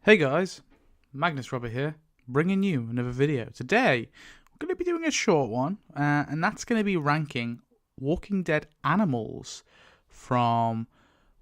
Hey guys, Magnus Robert here, bringing you another video. Today, we're going to be doing a short one, and that's going to be ranking Walking Dead animals from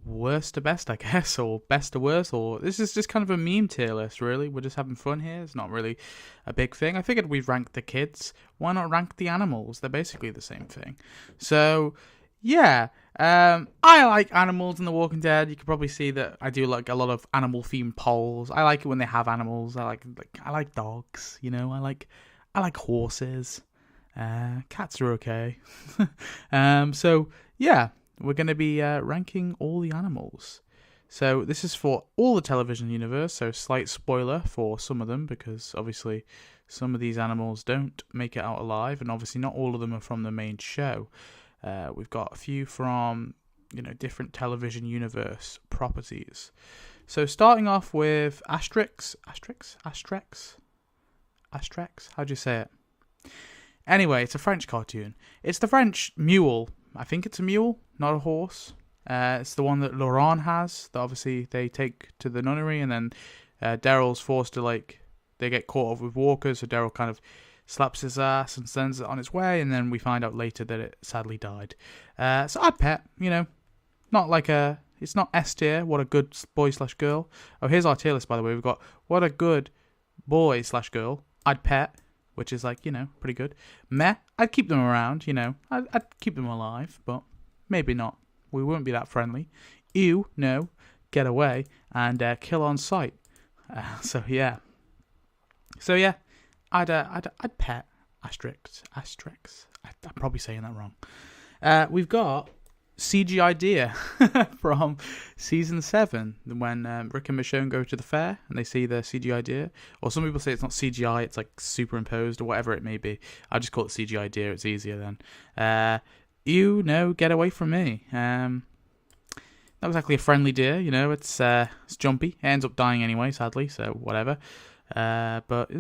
worst to best, I guess, or best to worst, or this is just kind of a meme tier list, really. We're just having fun here. It's not really a big thing. I figured we'd rank the kids. Why not rank the animals? They're basically the same thing. So, yeah, I like animals in The Walking Dead. You can probably see that I do like a lot of animal themed polls. I like it when they have animals. I like dogs. You know, I like horses. Cats are okay. So yeah, we're gonna be ranking all the animals. So this is for all the television universe. So slight spoiler for some of them because obviously some of these animals don't make it out alive, and obviously not all of them are from the main show. We've got a few from, different television universe properties. So starting off with Asterix. How do you say it? Anyway, it's a French cartoon. It's the French mule. I think it's a mule, not a horse. It's the one that Laurent has, that obviously they take to the nunnery, and then Daryl's forced to, they get caught up with walkers, so Daryl kind of slaps his ass and sends it on its way, and then we find out later that it sadly died. So I'd pet, not like it's not S tier, what a good boy / girl. Oh, here's our tier list, by the way. We've got what a good boy / girl. I'd pet, which is pretty good. Meh, I'd keep them around, I'd keep them alive, but maybe not. We wouldn't be that friendly. Ew, no, get away, and kill on sight. So yeah. I'd pet Asterix. I'm probably saying that wrong. We've got CGI deer from season 7 when Rick and Michonne go to the fair and they see the CGI deer. Or some people say it's not CGI, it's like superimposed or whatever it may be. I just call it CGI deer, it's easier then. Get away from me. Not exactly a friendly deer, it's jumpy. It ends up dying anyway, sadly, so whatever. But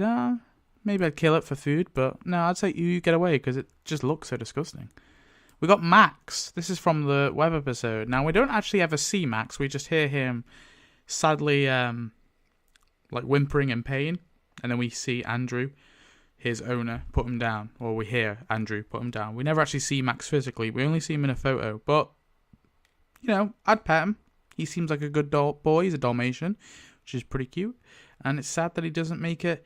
maybe I'd kill it for food, but no, I'd say you get away because it just looks so disgusting. We got Max. This is from the web episode. Now, we don't actually ever see Max. We just hear him sadly whimpering in pain. And then we see Andrew, his owner, put him down. Or we hear Andrew put him down. We never actually see Max physically. We only see him in a photo. But, I'd pet him. He seems like a good boy. He's a Dalmatian, which is pretty cute. And it's sad that he doesn't make it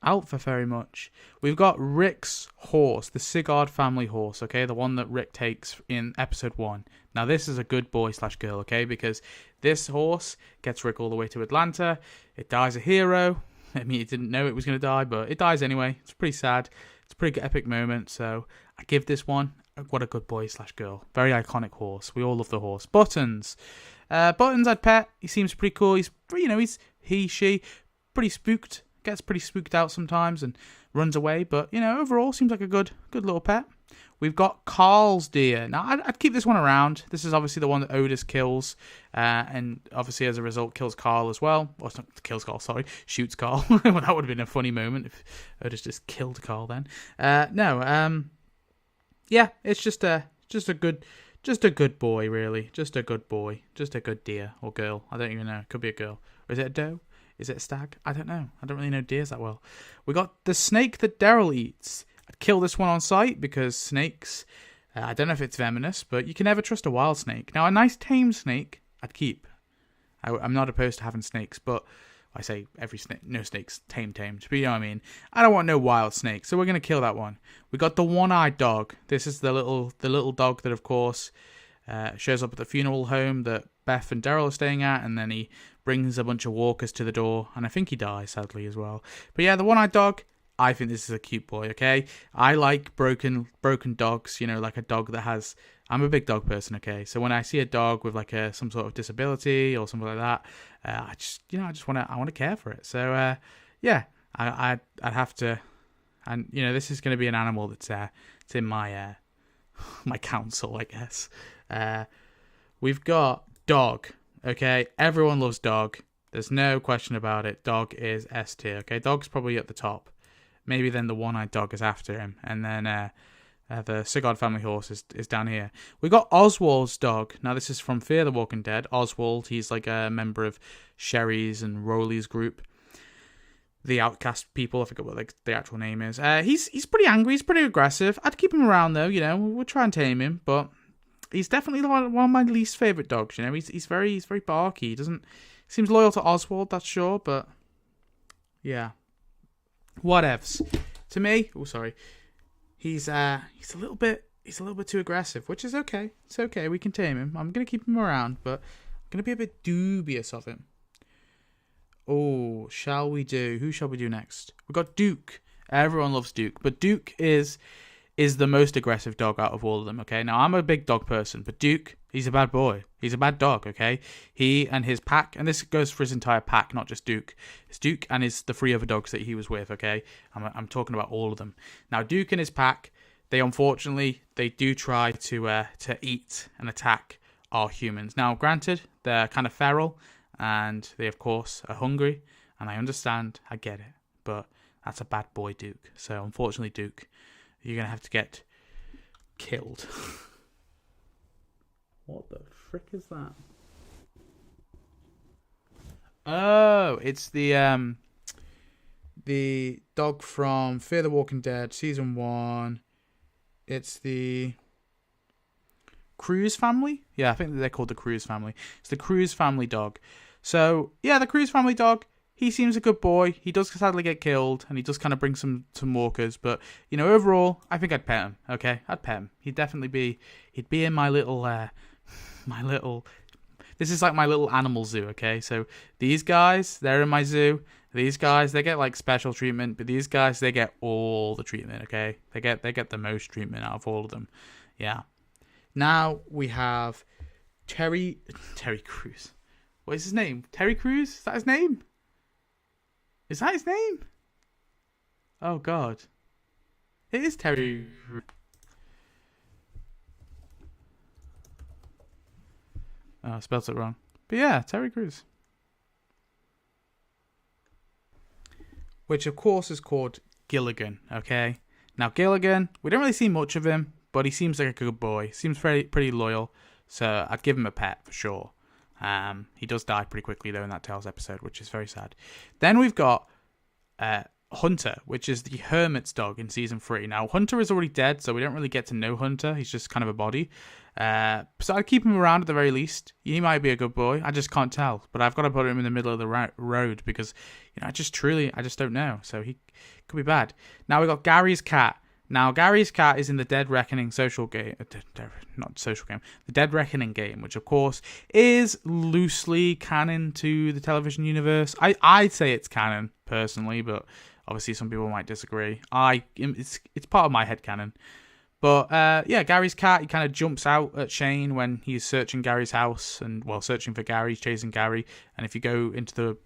out for very much. We've got Rick's horse, the Sigurd family horse, okay? The one that Rick takes in episode 1. Now, this is a good boy / girl, okay? Because this horse gets Rick all the way to Atlanta. It dies a hero. I mean, it didn't know it was going to die, but it dies anyway. It's pretty sad. It's a pretty epic moment. So I give this one, what a good boy / girl. Very iconic horse. We all love the horse. Buttons. Buttons I'd pet. He seems pretty cool. He's she, pretty spooked. Gets pretty spooked out sometimes and runs away, but overall seems like a good little pet. We've got Carl's deer. Now I'd keep this one around. This is obviously the one that Otis kills, and obviously as a result kills Carl as well. Or it's not kills Carl, sorry, shoots Carl. Well, that would have been a funny moment if Otis just killed Carl then. Yeah, it's just a good boy, really. Just a good boy, just a good deer or girl. I don't even know. It could be a girl. Or is it a doe? Is it a stag? I don't know. I don't really know deers that well. We got the snake that Daryl eats. I'd kill this one on sight because snakes, I don't know if it's venomous, but you can never trust a wild snake. Now, a nice tame snake, I'd keep. I'm not opposed to having snakes, but I say every snake, no snake's tamed, but you know what I mean. I don't want no wild snake, so we're going to kill that one. We got the one-eyed dog. This is the little dog that, of course, shows up at the funeral home that Beth and Daryl are staying at, and then he brings a bunch of walkers to the door, and I think he dies, sadly, as well. But yeah, the one-eyed dog, I think this is a cute boy, okay? I like broken dogs, like a dog that has... I'm a big dog person, okay? So when I see a dog with some sort of disability or something like that, I just want to care for it. So yeah, I'd have to... And, this is going to be an animal that's it's in my my council, I guess. We've got dog. Okay, everyone loves dog. There's no question about it. Dog is S tier. Okay, dog's probably at the top. Maybe then the one-eyed dog is after him, and then The Sigurd family horse is down here. We got Oswald's dog. Now, this is from Fear the Walking Dead. Oswald, he's like a member of Sherry's and Rowley's group. The outcast people, I forget what like the actual name is. He's pretty angry, he's pretty aggressive. I'd keep him around though, you know, we'll try and tame him, but he's definitely one of my least favourite dogs, you know. He's very barky. He seems loyal to Oswald, that's sure, but yeah. Whatevs. To me, he's a little bit too aggressive, which is okay. It's okay, we can tame him. I'm gonna keep him around, but I'm gonna be a bit dubious of him. Oh, who shall we do next? We've got Duke. Everyone loves Duke, but Duke is the most aggressive dog out of all of them, okay? Now, I'm a big dog person, but Duke, he's a bad boy. He's a bad dog, okay? He and his pack, and this goes for his entire pack, not just Duke. It's Duke and the 3 other dogs that he was with, okay? I'm talking about all of them. Now, Duke and his pack, they do try to eat and attack our humans. Now, granted, they're kind of feral, and they, of course, are hungry, and I understand, I get it, but that's a bad boy, Duke. So, unfortunately, Duke, you're going to have to get killed. What the frick is that? Oh, it's the dog from Fear the Walking Dead, Season 1. It's the Cruz family? Yeah, I think they're called the Cruz family. It's the Cruz family dog. So, yeah, the Cruz family dog, he seems a good boy. He does sadly get killed, and he does kind of bring some walkers. But, you know, overall, I think I'd pet him, okay? I'd pet him. He'd be in my little, this is like my little animal zoo, okay? So, these guys, they're in my zoo. These guys, they get, like, special treatment. But these guys, they get all the treatment, okay? They get the most treatment out of all of them. Yeah. Now, we have Terry Crews. What is his name? Terry Crews? Is that his name? Is that his name? Oh, God. It is Terry. Oh, I spelled it wrong. But yeah, Terry Crews. Which, of course, is called Gilligan, okay? Now, Gilligan, we don't really see much of him, but he seems like a good boy. Seems pretty loyal, so I'd give him a pet for sure. He does die pretty quickly, though, in that Tales episode, which is very sad. Then we've got Hunter, which is the Hermit's dog in Season 3. Now, Hunter is already dead, so we don't really get to know Hunter. He's just kind of a body. So I'd keep him around at the very least. He might be a good boy. I just can't tell. But I've got to put him in the middle of the road because, you know, I just don't know. So he could be bad. Now we've got Gary's cat. Now, Gary's cat is in the Dead Reckoning social game. Not social game. The Dead Reckoning game, which, of course, is loosely canon to the television universe. I'd say it's canon, personally, but obviously some people might disagree. It's part of my headcanon. But, yeah, Gary's cat, he kind of jumps out at Shane when he's searching Gary's house and, well, searching for Gary, chasing Gary. And if you go into the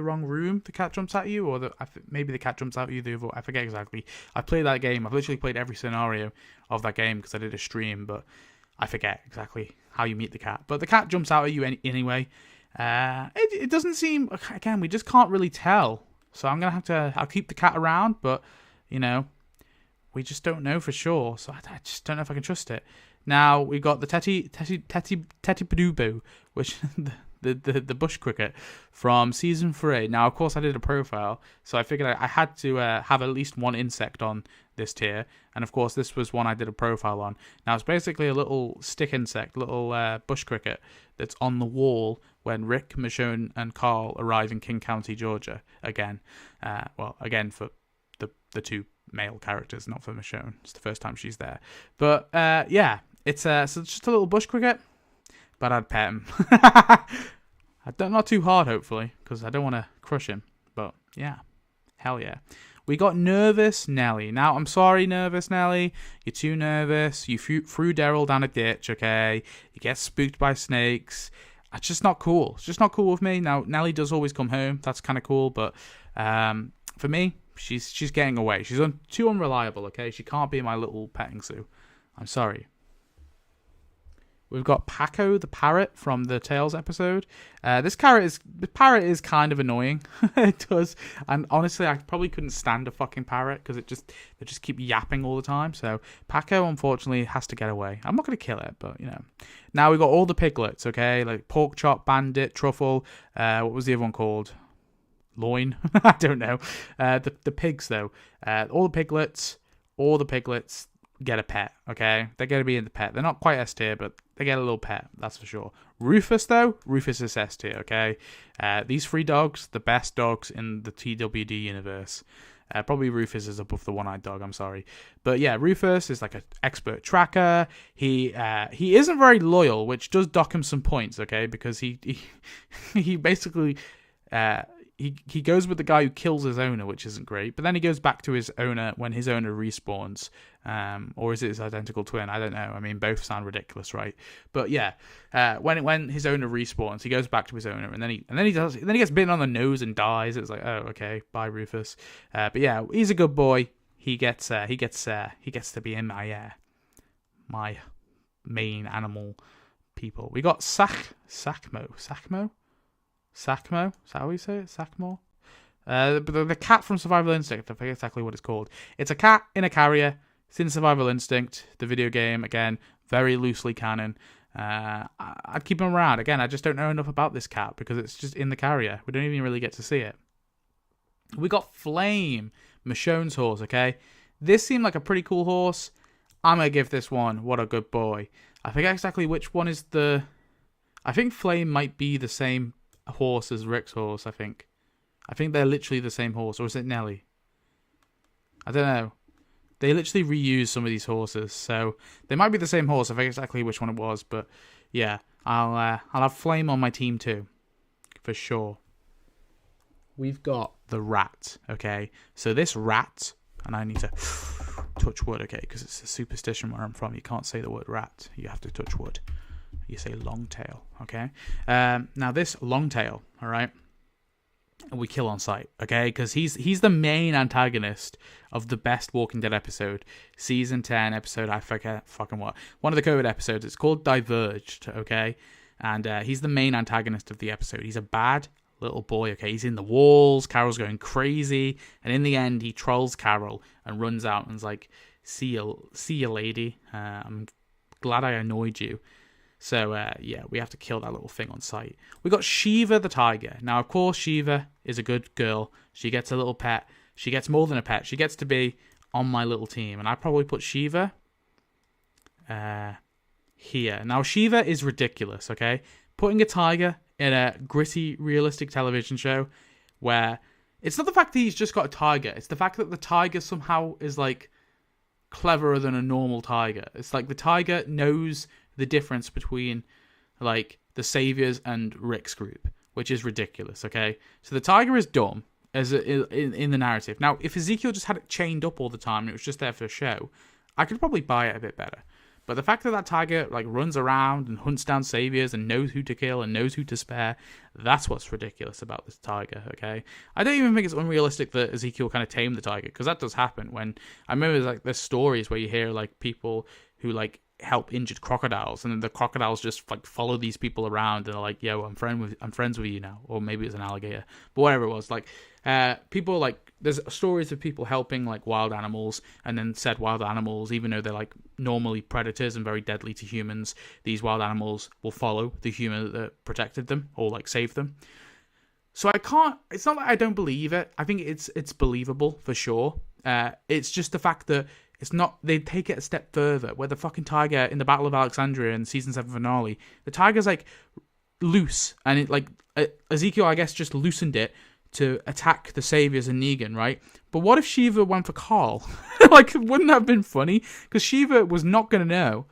wrong room, the cat jumps at you, or maybe the cat jumps out at you. I forget exactly. I played that game. I've literally played every scenario of that game because I did a stream, but I forget exactly how you meet the cat. But the cat jumps out at you anyway. It doesn't seem, again, we just can't really tell. So I'm going to I'll keep the cat around, but, you know, we just don't know for sure. So I just don't know if I can trust it. Now, we got the Teti which the bush cricket from Season 3. Now, of course, I did a profile, so I figured I had to have at least one insect on this tier, and of course, this was one I did a profile on. Now, it's basically a little stick insect, little bush cricket that's on the wall when Rick, Michonne, and Carl arrive in King County, Georgia. Again, again for the 2 male characters, not for Michonne. It's the first time she's there. But, yeah, it's so just a little bush cricket. But I'd pet him. Not too hard, hopefully, because I don't want to crush him. But, yeah. Hell yeah. We got Nervous Nelly. Now, I'm sorry, Nervous Nelly. You're too nervous. You threw Daryl down a ditch, okay? You get spooked by snakes. It's just not cool. It's just not cool with me. Now, Nelly does always come home. That's kind of cool. But for me, she's getting away. She's too unreliable, okay? She can't be in my little petting zoo. I'm sorry. We've got Paco the parrot from the Tails episode. This parrot is kind of annoying. It does, and honestly, I probably couldn't stand a fucking parrot because they just keep yapping all the time. So Paco, unfortunately, has to get away. I'm not gonna kill it, but Now we've got all the piglets. Okay, like Pork Chop, Bandit, Truffle. What was the other one called? Loin. I don't know. The pigs though. All the piglets get a pet. Okay, they're gonna be in the pet. They're not quite S tier, but they get a little pet, that's for sure. Rufus, though, Rufus is S tier, okay? These 3 dogs, the best dogs in the TWD universe. Probably Rufus is above the one-eyed dog, I'm sorry. But yeah, Rufus is like an expert tracker. He isn't very loyal, which does dock him some points, okay? Because he basically... He goes with the guy who kills his owner, which isn't great. But then he goes back to his owner when his owner respawns. Or is it his identical twin? I don't know. I mean, both sound ridiculous, right? But yeah, when his owner respawns, he goes back to his owner, and then he gets bitten on the nose and dies. It's like, oh, okay, bye, Rufus. But yeah, he's a good boy. He gets to be in my main animal people. We got Sakmo. Is that how we say it? Sackmore? The cat from Survival Instinct. I forget exactly what it's called. It's a cat in a carrier. It's in Survival Instinct, the video game. Again, very loosely canon. I'd keep him around. Again, I just don't know enough about this cat because it's just in the carrier. We don't even really get to see it. We got Flame, Michonne's horse, okay? This seemed like a pretty cool horse. I'm going to give this one, what a good boy. I forget exactly which one is the... I think Flame might be the same horse as Rick's horse, I think they're literally the same horse, or is it Nelly? I don't know. They literally reuse some of these horses, so they might be the same horse. I forget exactly which one it was, but yeah, I'll have Flame on my team too, for sure. We've got the rat, okay? So this rat, and I need to touch wood, okay, because it's a superstition where I'm from. You can't say the word rat. You have to touch wood. You say longtail, okay? Now this longtail, all right, we kill on sight, okay? Because he's the main antagonist of the best Walking Dead episode, season 10 episode. I forget fucking what. One of the COVID episodes. It's called Diverged, okay? And he's the main antagonist of the episode. He's a bad little boy, okay? He's in the walls. Carol's going crazy, and in the end, he trolls Carol and runs out and is like, "See you, lady. I'm glad I annoyed you." So, yeah, we have to kill that little thing on sight. We got Shiva the tiger. Now, of course, Shiva is a good girl. She gets a little pet. She gets more than a pet. She gets to be on my little team. And I probably put Shiva here. Now, Shiva is ridiculous, okay? Putting a tiger in a gritty, realistic television show where it's not the fact that he's just got a tiger. It's the fact that the tiger somehow is, like, cleverer than a normal tiger. It's like the tiger knows the difference between like the Saviors and Rick's group, which is ridiculous, okay? So the tiger is dumb in the narrative. Now, if Ezekiel just had it chained up all the time and it was just there for show, I could probably buy it a bit better. But the fact that that tiger like runs around and hunts down Saviors and knows who to kill and knows who to spare, that's what's ridiculous about this tiger, okay? I don't even think it's unrealistic that Ezekiel kind of tamed the tiger, because that does happen. When I remember like there's stories where you hear like people who like help injured crocodiles, and then the crocodiles just like follow these people around and are like, "Yo, I'm friends with you now," or maybe it's an alligator, but whatever it was, like people like there's stories of people helping like wild animals, and then said wild animals, even though they're like normally predators and very deadly to humans, these wild animals will follow the human that protected them or like saved them. So I can't. It's not that I don't believe it. I think it's believable for sure. It's just the fact that it's not. They take it a step further, where the fucking tiger in the Battle of Alexandria in season 7 finale, the tiger's like loose, and it like Ezekiel, I guess, just loosened it to attack the Saviors and Negan, right? But what if Shiva went for Carl? Like, wouldn't that have been funny? Because Shiva was not going to know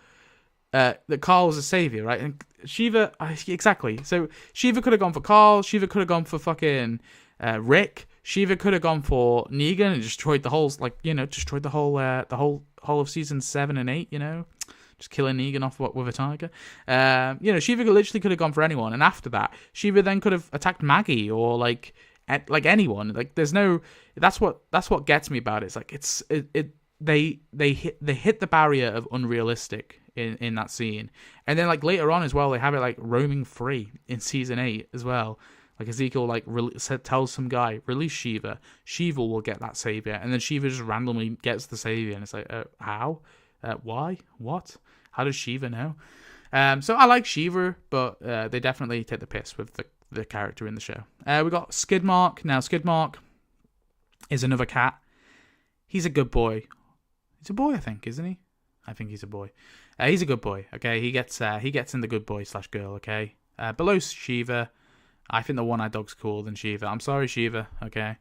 that Carl was a savior, right? And Shiva, exactly. So Shiva could have gone for Carl. Shiva could have gone for fucking Rick. Shiva could have gone for Negan and destroyed the whole, like, you know, destroyed the whole of season 7 and 8, you know, just killing Negan off with a tiger. You know, Shiva literally could have gone for anyone. And after that, Shiva then could have attacked Maggie or like anyone. Like, there's no. That's what gets me about it. It's like they hit the barrier of unrealistic in that scene. And then like later on as well, they have it like roaming free in season 8 as well. Like Ezekiel like tells some guy, release Shiva. Shiva will get that savior, and then Shiva just randomly gets the savior, and it's like, how? Why? What? How does Shiva know? So I like Shiva, but they definitely take the piss with the character in the show. We got Skidmark. Now Skidmark is another cat. He's a good boy. He's a boy, I think, isn't he? I think he's a boy. He's a good boy. Okay, he gets in the good boy / girl. Okay, below Shiva. I think the one-eyed dog's cooler than Shiva. I'm sorry, Shiva, okay?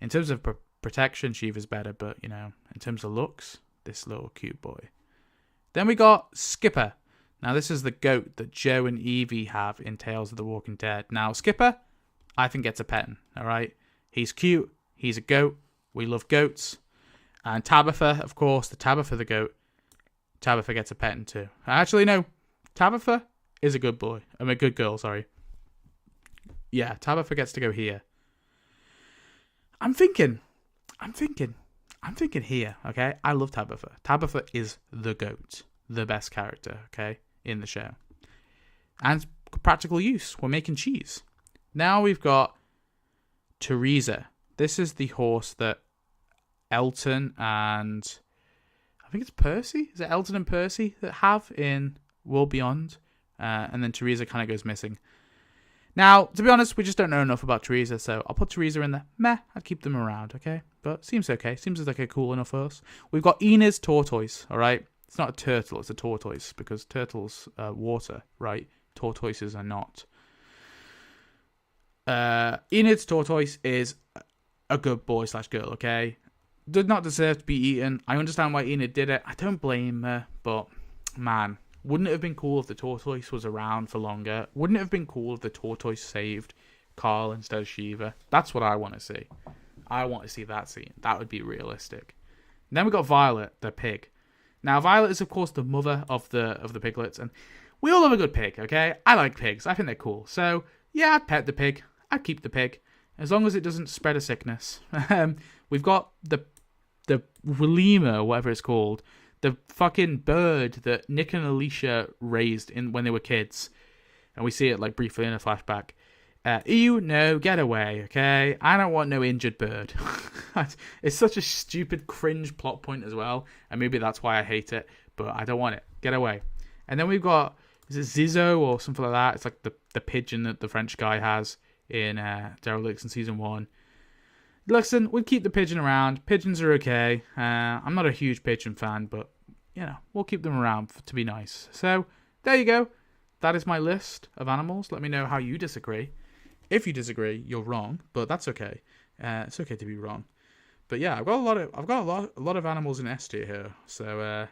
In terms of protection, Shiva's better, but, you know, in terms of looks, this little cute boy. Then we got Skipper. Now, this is the goat that Joe and Evie have in Tales of the Walking Dead. Now, Skipper, I think gets a petting, all right? He's cute. He's a goat. We love goats. And Tabitha, of course, the Tabitha the goat. Tabitha gets a petting too. Actually, no. Tabitha is a good boy. I mean, a good girl, sorry. Yeah, Tabitha gets to go here. I'm thinking here, okay? I love Tabitha. Tabitha is the goat, the best character, okay, in the show. And practical use. We're making cheese. Now we've got Teresa. This is the horse that Elton and I think it's Percy. Is it Elton and Percy that have in World Beyond? And then Teresa kind of goes missing. Now, to be honest, we just don't know enough about Teresa, so I'll put Teresa in there. Meh, I'd keep them around, okay? But seems okay. Seems like a cool enough horse. We've got Enid's tortoise, all right? It's not a turtle, it's a tortoise, because turtles are water, right? Tortoises are not. Enid's tortoise is a good boy / girl, okay? Did not deserve to be eaten. I understand why Enid did it. I don't blame her, but man, wouldn't it have been cool if the tortoise was around for longer? Wouldn't it have been cool if the tortoise saved Carl instead of Shiva? That's what I want to see. I want to see that scene. That would be realistic. And then we got Violet, the pig. Now, Violet is, of course, the mother of the piglets, and we all love a good pig, okay? I like pigs. I think they're cool. So, yeah, I'd pet the pig. I'd keep the pig, as long as it doesn't spread a sickness. We've got the Willema, whatever it's called, the fucking bird that Nick and Alicia raised when they were kids. And we see it like briefly in a flashback. No, get away, okay? I don't want no injured bird. It's such a stupid, cringe plot point as well. And maybe that's why I hate it. But I don't want it. Get away. And then we've got, is it Zizzo or something like that? It's like the pigeon that the French guy has in Derelicts in Season 1. Listen, we'll keep the pigeon around. Pigeons are okay. I'm not a huge pigeon fan, but, you know, we'll keep them around to be nice. So, there you go. That is my list of animals. Let me know how you disagree. If you disagree, you're wrong, but that's okay. It's okay to be wrong. But yeah, I've got a lot of animals in S tier here. So,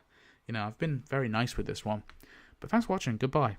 you know, I've been very nice with this one. But thanks for watching. Goodbye.